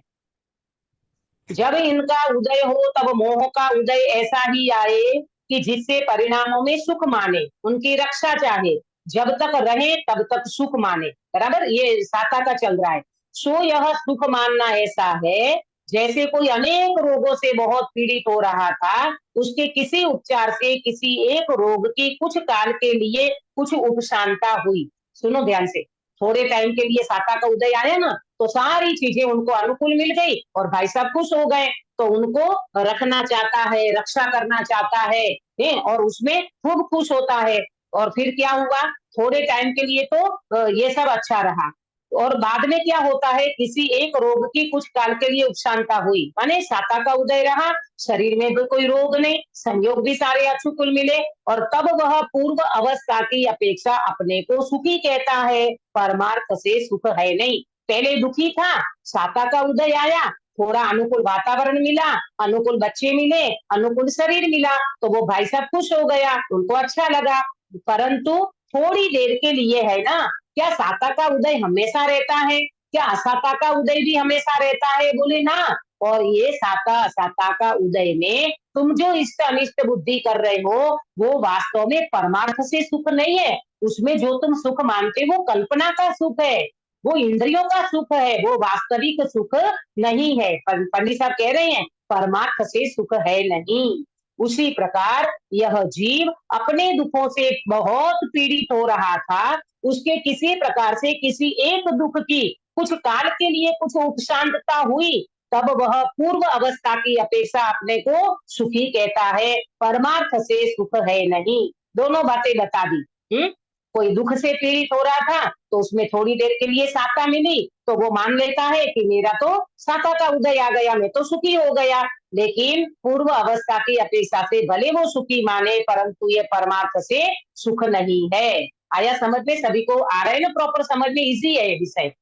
जब इनका उदय हो तब मोह का उदय ऐसा ही आए कि जिससे परिणामों में सुख माने, उनकी रक्षा चाहे, जब तक रहे तब तक सुख माने। बराबर, ये साता का चल रहा है। सो यह सुख मानना ऐसा है जैसे कोई अनेक रोगों से बहुत पीड़ित हो रहा था, उसके किसी उपचार से किसी एक रोग की कुछ काल के लिए कुछ उपशांता हुई। सुनो ध्यान से, थोड़े टाइम के लिए साता का उदय आया ना, तो सारी चीजें उनको अनुकूल मिल गई और भाई साहब खुश हो गए, तो उनको रखना चाहता है, रक्षा करना चाहता है, और उसमें खूब खुश होता है। और फिर क्या हुआ? थोड़े टाइम के लिए तो ये सब अच्छा रहा, और बाद में क्या होता है? किसी एक रोग की कुछ काल के लिए उपशांता हुई, माने साता का उदय रहा, शरीर में भी कोई रोग नहीं, संयोग भी सारे अनुकूल मिले, और तब वह पूर्व अवस्था की अपेक्षा अपने को सुखी कहता है, परमार्थ से सुख है नहीं। पहले दुखी था, साता का उदय आया, थोड़ा अनुकूल वातावरण मिला, अनुकूल बच्चे मिले, अनुकूल शरीर मिला, तो वो भाई साहब खुश हो गया, उनको अच्छा लगा। परंतु थोड़ी देर के लिए है ना, क्या साता का उदय हमेशा रहता है? क्या असाता का उदय भी हमेशा रहता है? बोले ना। और ये साता असाता का उदय में तुम जो इष्ट अनिष्ट बुद्धि कर रहे हो, वो वास्तव में परमार्थ से सुख नहीं है। उसमें जो तुम सुख मानते हो वो कल्पना का सुख है, वो इंद्रियों का सुख है, वो वास्तविक सुख नहीं है। पंडित साहब कह रहे हैं परमार्थ से सुख है नहीं। उसी प्रकार यह जीव अपने दुखों से बहुत पीड़ित हो रहा था, उसके किसी प्रकार से किसी एक दुख की कुछ काल के लिए कुछ उपशांतता हुई, तब वह पूर्व अवस्था की अपेक्षा अपने को सुखी कहता है, परमार्थ से सुख है नहीं। दोनों बातें बता दी। कोई दुख से पीड़ित हो रहा था तो उसमें थोड़ी देर के लिए साता मिली, तो वो मान लेता है कि मेरा तो साता का उदय आ गया, मैं तो सुखी हो गया। लेकिन पूर्व अवस्था की अपेक्षा से भले वो सुखी माने, परंतु ये परमार्थ से सुख नहीं है। आया समझ में सभी को? आ रहा है ना प्रॉपर समझ में? इजी है ये विषय।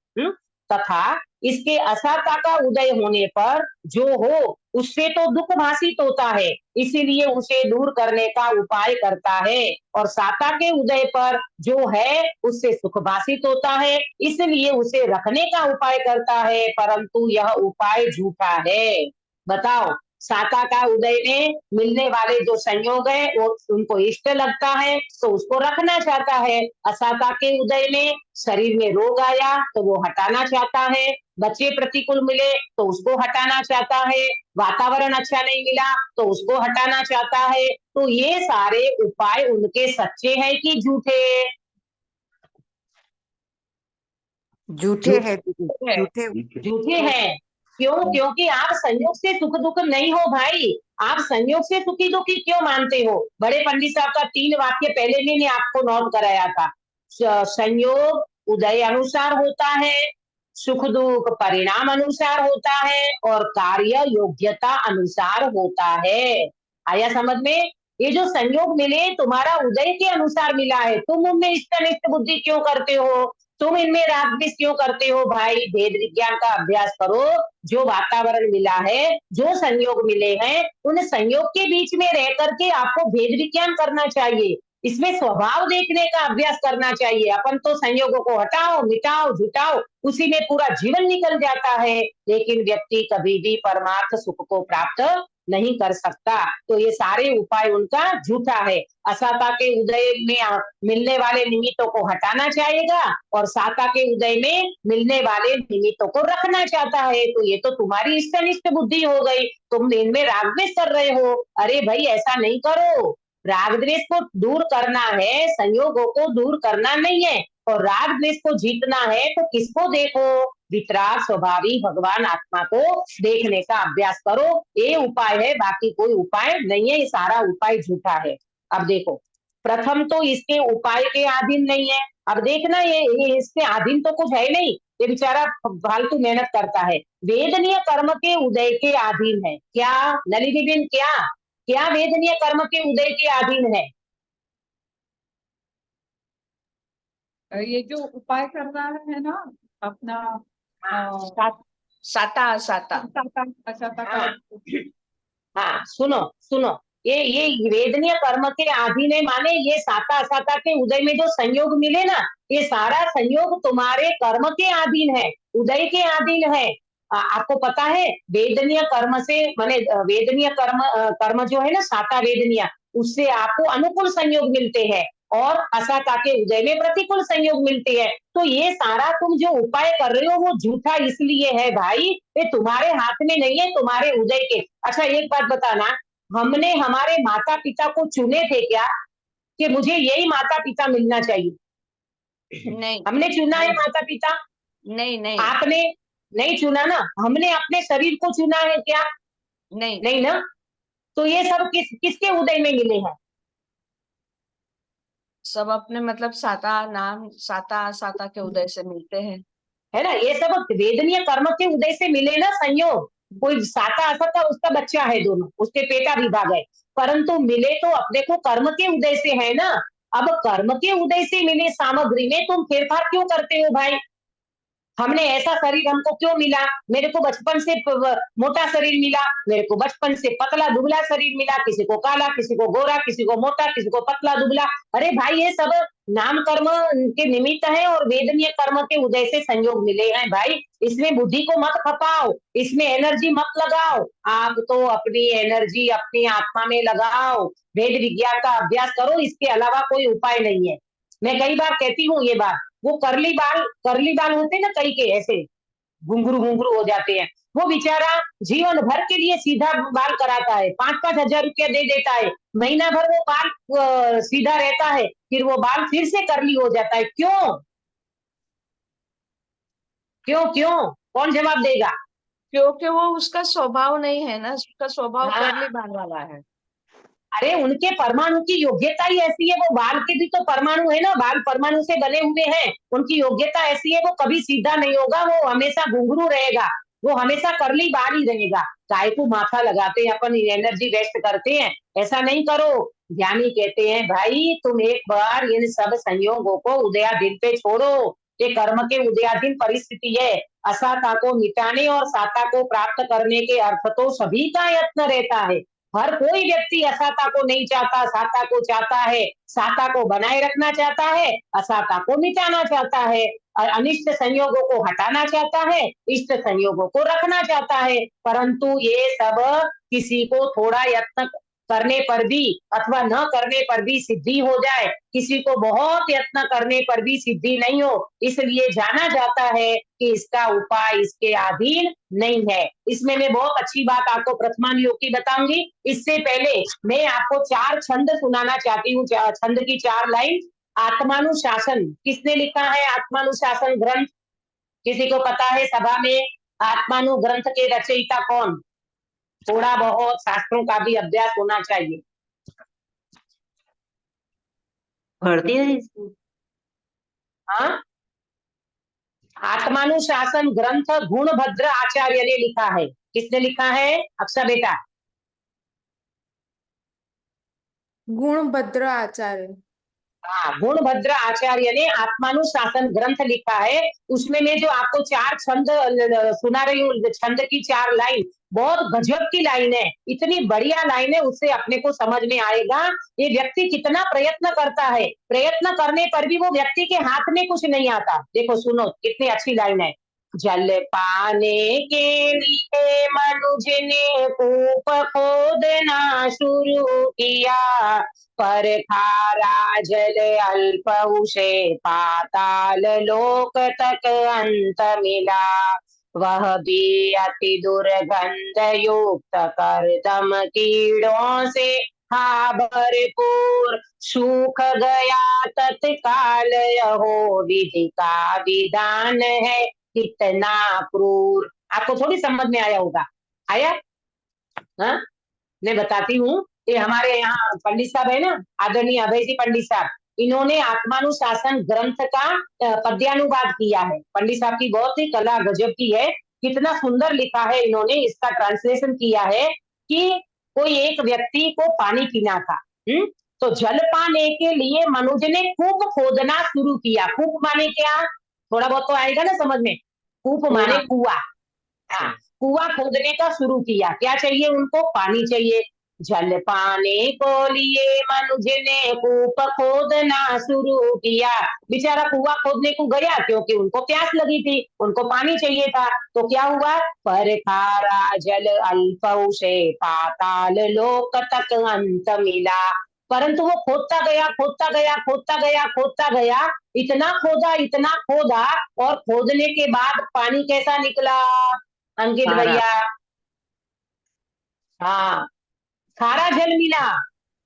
तथा इसके असाता का उदय होने पर जो हो उससे तो दुख भाषित होता है, इसीलिए उसे दूर करने का उपाय करता है, और साता के उदय पर जो है उससे सुख भाषित होता है, इसलिए उसे रखने का उपाय करता है, परंतु यह उपाय झूठा है। बताओ, साता का उदय में मिलने वाले जो संयोग है वो उनको इष्ट लगता है तो उसको रखना चाहता है। असाता के उदय में शरीर में रोग आया तो वो हटाना चाहता है, बच्चे प्रतिकूल मिले तो उसको हटाना चाहता है, वातावरण अच्छा नहीं मिला तो उसको हटाना चाहता है। तो ये सारे उपाय उनके सच्चे हैं कि झूठे? झूठे हैं दीदी, है। झूठे झूठे हैं। क्यों? क्योंकि आप संयोग से सुख दुख नहीं हो भाई। आप संयोग से सुखी दुखी क्यों मानते हो? बड़े पंडित साहब का 3 वाक्य पहले मैंने आपको नोट कराया था। संयोग उदय अनुसार होता है, सुख दुख परिणाम अनुसार होता है, और कार्य योग्यता अनुसार होता है। आया समझ में? ये जो संयोग मिले तुम्हारा उदय के अनुसार मिला है। तुम उनमें इष्टनिष्ट बुद्धि क्यों करते हो? तुम इनमें राग द्वेष क्यों करते हो? भाई भेद विज्ञान का अभ्यास करो। जो वातावरण मिला है, जो संयोग मिले हैं, उन संयोग के बीच में रह करके आपको भेद विज्ञान करना चाहिए। इसमें स्वभाव देखने का अभ्यास करना चाहिए। अपन तो संयोगों को हटाओ, मिटाओ, जुटाओ, उसी में पूरा जीवन निकल जाता है। लेकिन व्यक्ति कभी भी परमार्थ सुख को प्राप्त नहीं कर सकता। तो ये सारे उपाय उनका झूठा है। असाता के उदय में मिलने वाले निमित्तों को हटाना चाहेगा और साता के उदय में मिलने वाले निमित्तों को रखना चाहता है। तो ये तो तुम्हारी इष्टनिष्ट बुद्धि हो गई। तुम इनमें राग द्वेष कर रहे हो। अरे भाई ऐसा नहीं करो। राग द्वेष को दूर करना है, संयोगों को दूर करना नहीं है। और राग द्वेष को जीतना है तो किसको देखो? वितराग स्वभावी भगवान आत्मा को देखने का अभ्यास करो। ये उपाय है, बाकी कोई उपाय नहीं है। ये सारा उपाय झूठा है। अब देखो, प्रथम तो इसके उपाय के अधीन नहीं है। अब देखना ये इसके अधीन तो कुछ है नहीं। ये बेचारा फालतू मेहनत करता है। वेदनीय कर्म के उदय के अधीन है। क्या नलिनी बेन, क्या वेदनीय कर्म के उदय के अधीन है? ये जो उपाय कर रहा है ना अपना साता असाता। असाता का हाँ सुनो, ये वेदनीय कर्म के अधीन है, माने ये साता असाता के उदय में जो संयोग मिले ना, ये सारा संयोग तुम्हारे कर्म के अधीन है, उदय के अधीन है। आपको पता है वेदनीय कर्म से माने वेदनीय कर्म जो है ना, साता वेदनीय, उससे आपको अनुकूल संयोग मिलते हैं और असाता के उदय में प्रतिकूल संयोग मिलते हैं। तो ये सारा तुम जो उपाय कर रहे हो वो झूठा इसलिए है भाई, ये तुम्हारे हाथ में नहीं है, तुम्हारे उदय के। अच्छा एक बात बताना, हमने हमारे माता पिता को चुने थे क्या कि मुझे यही माता पिता मिलना चाहिए? नहीं, हमने चुना है माता पिता? नहीं, आपने नहीं चुना ना। हमने अपने शरीर को चुना है क्या? नहीं, नहीं ना। तो ये सब किसके उदय में मिले हैं? सब अपने मतलब साता असाता के उदय से मिलते हैं। है ना, ये सब वेदनीय कर्म के उदय से मिले ना संयोग। कोई साता असाता उसका बच्चा है, दोनों उसके पेटा विभाग है, परंतु मिले तो अपने को कर्म के उदय से है ना। अब कर्म के उदय से मिले सामग्री में तुम फेरफार क्यों करते हो भाई? हमने ऐसा शरीर हमको क्यों मिला? मेरे को बचपन से मोटा शरीर मिला, मेरे को बचपन से पतला दुबला शरीर मिला, किसी को काला, किसी को गोरा, किसी को मोटा, किसी को पतला दुबला। अरे भाई ये सब नाम कर्म के निमित्त है और वेदनीय कर्म के उदय से संयोग मिले हैं भाई। इसमें बुद्धि को मत खपाओ, इसमें एनर्जी मत लगाओ। आप तो अपनी एनर्जी अपनी आत्मा में लगाओ, वेद विज्ञान का अभ्यास करो, इसके अलावा कोई उपाय नहीं है। मैं कई बार कहती हूँ ये बात। वो करली बाल होते हैं ना कई के, ऐसे घुंघरू हो जाते हैं, वो बेचारा जीवन भर के लिए सीधा बाल कराता है, 5-5 हजार रुपया दे देता है, महीना भर वो बाल सीधा रहता है, फिर वो बाल फिर से करली हो जाता है। क्यों क्यों क्यों? कौन जवाब देगा? क्योंकि वो उसका स्वभाव नहीं है ना, उसका स्वभाव हाँ। करली बाल वाला है। अरे उनके परमाणु की योग्यता ही ऐसी है। वो बाल के भी तो परमाणु है ना, बाल परमाणु से बने हुए हैं, उनकी योग्यता ऐसी है, वो कभी सीधा नहीं होगा, वो हमेशा घुंघरू रहेगा, वो हमेशा करली बाल ही रहेगा। काय को माथा लगाते हैं, अपन एनर्जी वेस्ट करते हैं? ऐसा नहीं करो। ज्ञानी कहते हैं भाई तुम एक बार इन सब संयोगों को उदयाधीन पे छोड़ो। ये कर्म के उदयाधीन परिस्थिति है। असाता को मिटाने और साता को प्राप्त करने के अर्थ तो सभी का यत्न रहता है। हर कोई व्यक्ति असाता को नहीं चाहता, साता को चाहता है। साता को बनाए रखना चाहता है, असाता को मिटाना चाहता है, और अनिष्ट संयोगों को हटाना चाहता है, इष्ट संयोगों को रखना चाहता है। परंतु ये सब किसी को थोड़ा यत्न करने पर भी अथवा न करने पर भी सिद्धि हो जाए, किसी को बहुत यत्न करने पर भी सिद्धि नहीं हो, इसलिए जाना जाता है कि इसका उपाय इसके अधीन नहीं है। इसमें मैं बहुत अच्छी बात आपको प्रथमान योग की बताऊंगी। इससे पहले मैं आपको 4 छंद सुनाना चाहती हूँ, छंद की 4 लाइन। आत्मानुशासन किसने लिखा है? आत्मानुशासन ग्रंथ किसी को पता है सभा में आत्मानु ग्रंथ के रचयिता कौन? थोड़ा बहुत शास्त्रों का भी अभ्यास होना चाहिए। हाँ, आत्मानुशासन ग्रंथ गुणभद्र आचार्य ने लिखा है। किसने लिखा है अक्षय बेटा? गुणभद्र आचार्य। हाँ, गुणभद्र आचार्य ने आत्मानुशासन ग्रंथ लिखा है। उसमें मैं जो आपको 4 छंद सुना रही हूँ, छंद की 4 लाइन बहुत गजब की लाइन है, इतनी बढ़िया लाइन है, उससे अपने को समझ में आएगा ये व्यक्ति कितना प्रयत्न करता है। प्रयत्न करने पर भी वो व्यक्ति के हाथ में कुछ नहीं आता। देखो सुनो कितनी अच्छी लाइन है। जल पाने के लिए मनुज ने कूप खोदना शुरू किया, पर खारा जल अल्प उसे पाताल लोक तक अंत मिला, वह भी अति दुर्गंध युक्त करदम कीड़ों से था भरपूर, सूख गया तत्काल यहो विधि का विधान है कितना क्रूर। आपको थोड़ी समझ में आया होगा? आया? हाँ, मैं बताती हूँ। ये हमारे यहाँ पंडित साहब है ना, आदरणीय अभय जी पंडित साहब, इन्होंने आत्मानुशासन ग्रंथ का पद्यानुवाद किया है। पंडित साहब की बहुत ही कला गजब की है, कितना सुंदर लिखा है इन्होंने। इसका ट्रांसलेशन किया है कि कोई एक व्यक्ति को पानी पीना था, तो जल पाने के लिए मनुज ने कूप खोदना शुरू किया। कूप माने क्या? थोड़ा बहुत तो आएगा ना समझ में। कूप माने कुआं। हाँ, कुआं खोदने का शुरू किया। क्या चाहिए उनको? पानी चाहिए। जल पाने को लिए मनुज ने कूप खोदना शुरू किया। बेचारा कुआं खोदने को गया क्योंकि उनको प्यास लगी थी, उनको पानी चाहिए था। तो क्या हुआ? पर खारा जल अल्प उसे पाताल लोक तक अंत मिला। परंतु वो खोदता गया, खोदता गया, खोदता गया, खोदता गया, इतना खोदा और खोदने के बाद पानी कैसा निकला अंकित भैया? हाँ, खारा जल मिला।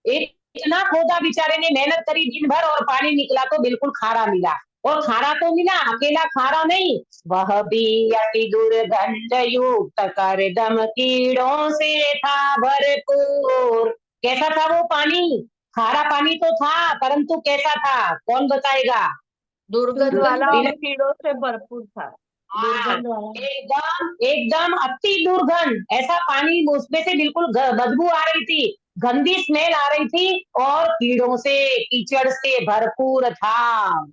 एक इतना खोदा, बेचारे ने मेहनत करी दिन भर और पानी निकला तो बिल्कुल खारा मिला। और खारा तो मिला, अकेला खारा नहीं, वह भी अति दुर्गंध युक्त करदम कीड़ों से था भरपूर। कैसा था वो पानी? खारा पानी तो था, परंतु कैसा था कौन बताएगा? दुर्गंध वाला और बिना कीड़ों से भरपूर था। दुर्गंध वाला एकदम एकदम अति दुर्गंध। ऐसा पानी उसमें से बिल्कुल बदबू आ रही थी, गंदी स्मेल आ रही थी और कीड़ों से कीचड़ से भरपूर था।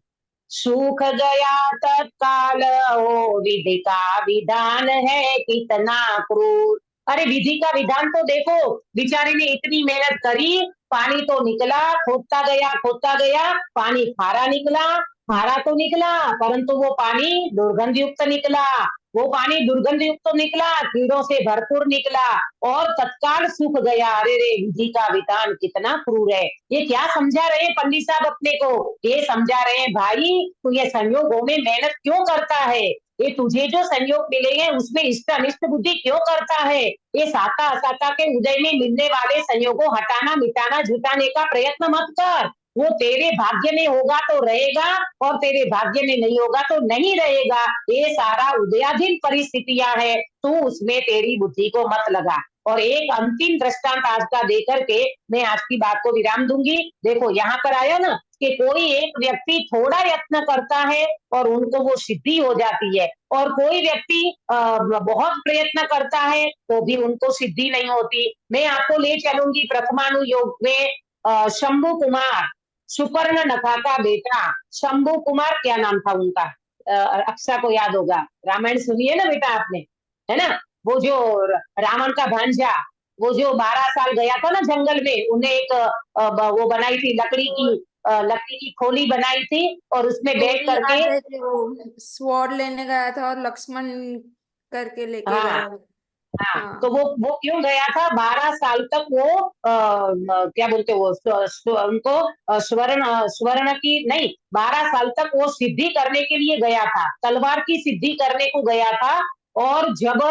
सूख गया तत्काल ओ विधि का विधान है कितना क्रूर। अरे विधि का विधान तो देखो, बेचारे ने इतनी मेहनत करी, पानी तो निकला, खोदता गया, पानी खारा निकला। खारा तो निकला परंतु वो पानी दुर्गंध युक्त निकला। वो पानी दुर्गंध युक्त निकला, कीड़ों से भरपूर निकला और तत्काल सूख गया। अरे रे, विधि का विधान कितना क्रूर है। ये क्या समझा रहे हैं पंडित साहब अपने को? ये समझा रहे हैं भाई तू ये संयोगों में मेहनत क्यों करता है? ये तुझे जो संयोग मिले हैं उसमें इष्ट अनिष्ट बुद्धि क्यों करता है? ये साता असाता के उदय में मिलने वाले संयोगों हटाना मिटाना जुटाने का प्रयत्न मत कर। वो तेरे भाग्य में होगा तो रहेगा और तेरे भाग्य में नहीं होगा तो नहीं रहेगा। ये सारा उदयाधीन परिस्थितियां है, तू उसमें तेरी बुद्धि को मत लगा। और एक अंतिम दृष्टांत आज का देकर के मैं आज की बात को विराम दूंगी। देखो यहाँ पर आया ना कि कोई एक व्यक्ति थोड़ा यत्न करता है और उनको वो सिद्धि हो जाती है, और कोई व्यक्ति बहुत प्रयत्न करता है तो भी उनको सिद्धि नहीं होती। मैं आपको ले चलूंगी प्रथमानुयोग में शंभु कुमार, सुपर्ण नखा का बेटा शंभु कुमार, क्या नाम था उनका? अक्सा को याद होगा, रामायण सुनी है ना बेटा आपने, है ना? वो जो रावण का भांजा, वो जो 12 साल गया था ना जंगल में, उन्हें एक वो बनाई थी लकड़ी की खोली बनाई थी और उसमें बैठ करके स्वॉर्ड लेने गया था और लक्ष्मण करके लेके हाँ, गया। हाँ, हाँ। तो वो क्यों गया था? 12 साल तक वो क्या बोलते वो उनको स्वर्ण की नहीं, 12 साल तक वो सिद्धि करने के लिए गया था, तलवार की सिद्धि करने को गया था। और जब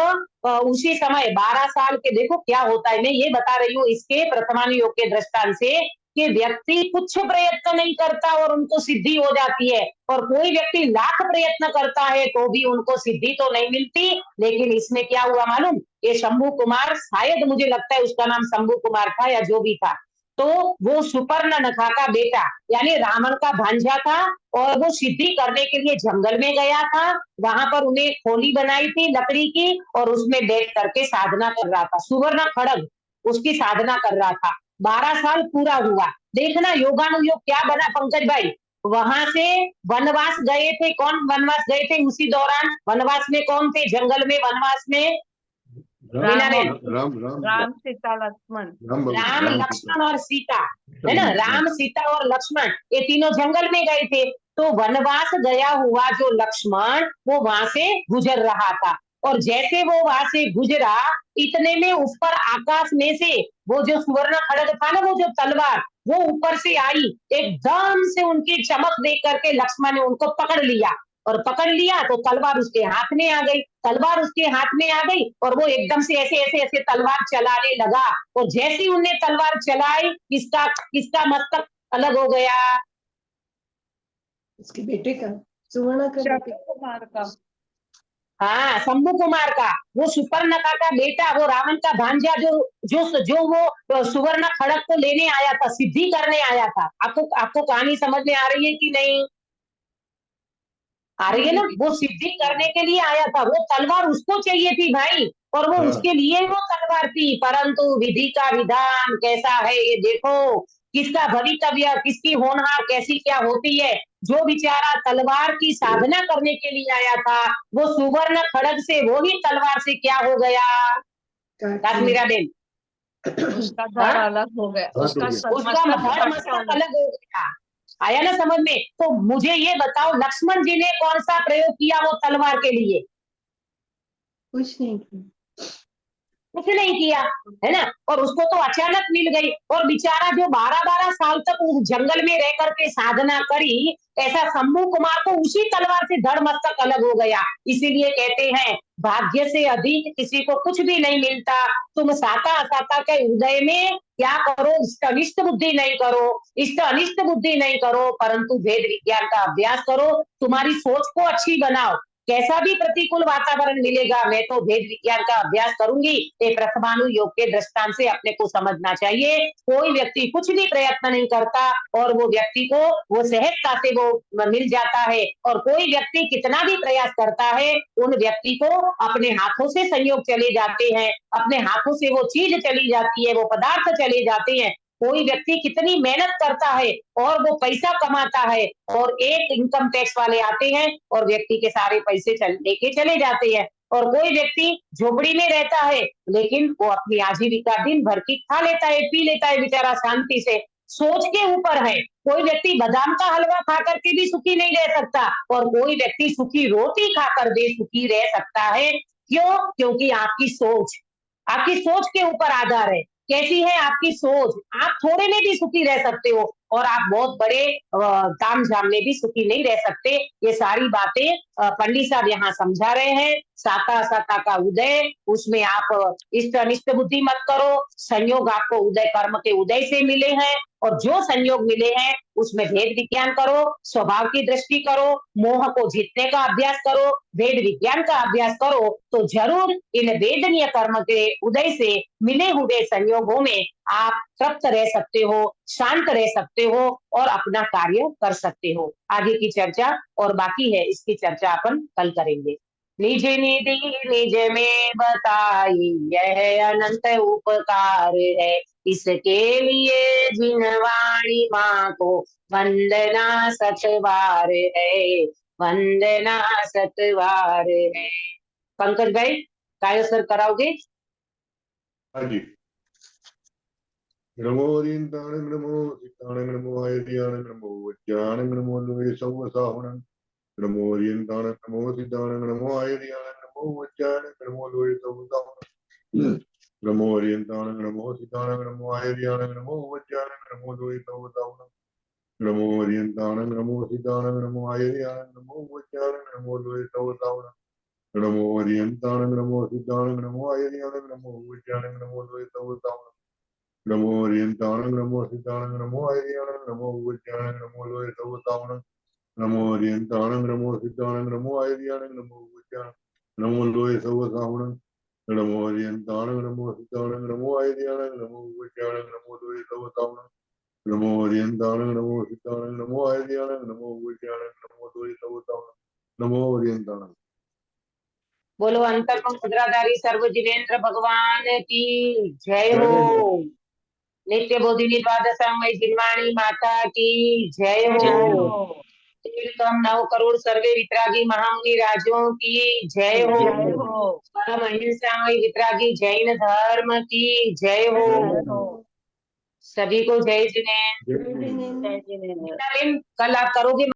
उसी समय 12 साल के, देखो क्या होता है, मैं ये बता रही हूँ इसके प्रथमानुयोग के दृष्टांत से कि व्यक्ति कुछ प्रयत्न नहीं करता और उनको सिद्धि हो जाती है, और कोई व्यक्ति लाख प्रयत्न करता है तो भी उनको सिद्धि तो नहीं मिलती। लेकिन इसमें क्या हुआ मालूम, ये शंभू कुमार, शायद मुझे लगता है उसका नाम शंभू कुमार था या जो भी था, तो वो सुपर्णनखा का बेटा यानी रावण का भांजा था, और वो सिद्धि करने के लिए जंगल में गया था। वहां पर उन्हें खोली बनाई थी लकड़ी की, और उसमें बैठ करके साधना कर रहा था, सुवर्ण खड़ग उसकी साधना कर रहा था। 12 साल पूरा हुआ। देखना योगानुयोग क्या बना पंकज भाई। वहां से वनवास गए थे, कौन वनवास गए थे उसी दौरान? वनवास में कौन थे जंगल में वनवास में? मीना राम बहन, राम राम राम सीता लक्ष्मण। राम राम लक्ष्मण और सीता, है ना, राम सीता और लक्ष्मण ये तीनों जंगल में गए थे। तो वनवास गया हुआ जो लक्ष्मण वो वहां से गुजर रहा था, और जैसे वो वहां से गुजरा, इतने में ऊपर आकाश में से वो जो सुवर्ण खड्ग था ना, वो जो तलवार, वो ऊपर से आई, एकदम से उनकी चमक देख करके लक्ष्मण ने उनको पकड़ लिया, और पकड़ लिया तो तलवार उसके हाथ में आ गई। तलवार उसके हाथ में आ गई और वो एकदम से ऐसे ऐसे ऐसे तलवार चलाने लगा, और जैसे ही उन्हें तलवार चलाई, किसका किसका मस्तक अलग हो गया? उसके बेटे का, सुवर्ण का बेटे। शंभू कुमार का। हाँ, शंभू कुमार का, वो सुपर्णखा का बेटा, वो रावण का भांजा, जो वो सुवर्ण खड्ग को लेने आया था, सिद्धि करने आया था। आपको कहानी समझ में आ रही है कि नहीं? आ रही है ना? वो सिद्धि करने के लिए आया था, वो तलवार उसको चाहिए थी भाई, और वो हाँ। उसके लिए वो तलवार थी। परंतु विधि का विधान कैसा है ये देखो, किसका भवितव्य, किसकी होनहार कैसी क्या होती है। जो बेचारा तलवार की साधना करने के लिए आया था, वो सुवर्ण खड्ग से, वो ही तलवार से क्या हो गया? काश्मीरा बेन, उसका धड़ हाँ? अलग हो गया, हाँ, तो उसका मस्तक धड़ कट मस्तक अलग हो गया। आया ना समझ में? तो मुझे ये बताओ, लक्ष्मण जी ने कौन सा प्रयोग किया वो तलवार के लिए? कुछ नहीं किया। कुछ नहीं किया, है ना? और उसको तो अचानक मिल गई, और बेचारा जो 12-12 साल तक उस जंगल में रह करके साधना करी, ऐसा शंभू कुमार को उसी तलवार से धड़ मस्तक अलग हो गया। इसीलिए कहते हैं, भाग्य से अधिक किसी को कुछ भी नहीं मिलता। तुम साता असाता के हृदय में क्या करो, इष्ट अनिष्ट बुद्धि नहीं करो, इष्ट अनिष्ट बुद्धि नहीं करो, परंतु वेद विज्ञान का अभ्यास करो, तुम्हारी सोच को अच्छी बनाओ। कैसा भी प्रतिकूल वातावरण मिलेगा, मैं तो वेद विज्ञान का अभ्यास करूंगी। ये परमाणु योग के दृष्टांत से अपने को समझना चाहिए। कोई व्यक्ति कुछ भी प्रयत्न नहीं करता और वो व्यक्ति को वो सहजता से वो मिल जाता है, और कोई व्यक्ति कितना भी प्रयास करता है, उन व्यक्ति को अपने हाथों से संयोग चले जाते हैं, अपने हाथों से वो चीज चली जाती है, वो पदार्थ चले जाते हैं। कोई व्यक्ति कितनी मेहनत करता है और वो पैसा कमाता है, और एक इनकम टैक्स वाले आते हैं और व्यक्ति के सारे पैसे लेके चले जाते हैं। और कोई व्यक्ति झोपड़ी में रहता है, लेकिन वो अपनी आजीविका दिन भर की खा लेता है, पी लेता है बेचारा शांति से। सोच के ऊपर है। कोई व्यक्ति बादाम का हलवा खा करके भी सुखी नहीं रह सकता, और कोई व्यक्ति सूखी रोटी खाकर भी सुखी रह सकता है। क्यों? क्योंकि आपकी सोच के ऊपर आधार है। कैसी है आपकी सोच? आप थोड़े में भी सुखी रह सकते हो, और आप बहुत बड़े ताम झाम में भी सुखी नहीं रह सकते। ये सारी बातें पंडित साहब यहाँ समझा रहे हैं। साता असाता का उदय, उसमें आप इष्ट अनिष्ट बुद्धि मत करो। संयोग आपको उदय कर्म के उदय से मिले हैं, और जो संयोग मिले हैं उसमें भेद विज्ञान करो, स्वभाव की दृष्टि करो, मोह को जीतने का अभ्यास करो, भेद विज्ञान का अभ्यास करो, तो जरूर इन वेदनीय कर्म के उदय से मिले हुए संयोगों में आप तृप्त रह सकते हो, शांत रह सकते हो, और अपना कार्य कर सकते हो। आगे की चर्चा और बाकी है, इसकी चर्चा अपन कल करेंगे। निज निधि निज में बताई, यह अनंत उपकार है, इसके लिए जिन वाणी माँ को वंदना सतवार है, वंदना सतवार है। पंकज भाई काय सर कराओगे? हाँ जी। नमो दीनताणे नमो सिताणे नमो आयर्याणे नमो वज्राणे नमो लोये सौवसाहुणं नमो दीनताणे नमो सिताणे नमो आयर्याणे नमो वज्राणे नमो लोये सौवसाहुणं नमो दीनताणे नमो सिताणे नमो आयर्याणे नमो वज्राणे नमो लोये सौवसाहुणं नमो दीनताणे नमो सिताणे नमो आयर्याणे नमो वज्राणे नमो लोये सौवसाहुणं नमो दीनताणे नमो सिताणे नमो आयर्याणे नमो वज्राणे नमो लोये सौवसाहुणं नमो ओरियंताणं नमो सिद्धाणं नमो आयर्याणं नमो उज्जाणं नमो लोय सवतावणं नमो ओरियंताणं नमो सिद्धाणं नमो आयर्याणं नमो उज्जाणं नमो लोय सवतावणं नमो ओरियंताणं नमो सिद्धाणं नमो आयर्याणं नमो उज्जाणं नमो लोय सवतावणं नमो ओरियंताणं नमो सिद्धाणं नमो आयर्याणं नमो उज्जाणं नमो लोय सवतावणं नमो ओरियंताणं। बोलो अंतर्मुख मुद्राधारी सर्व जिनेन्द्र भगवान की जय हो। नित्य बोधिनी द्वादशामय जिनवाणी माता की जय हो। कम 9 करोड़ सर्वे वितरागी महामुनि राजों की जय हो। परम अहिंसामय वितरागी जैन धर्म की जय हो। सभी को जय जिनेन्द्र। जय जिनेन्द्र। कल आप करोगे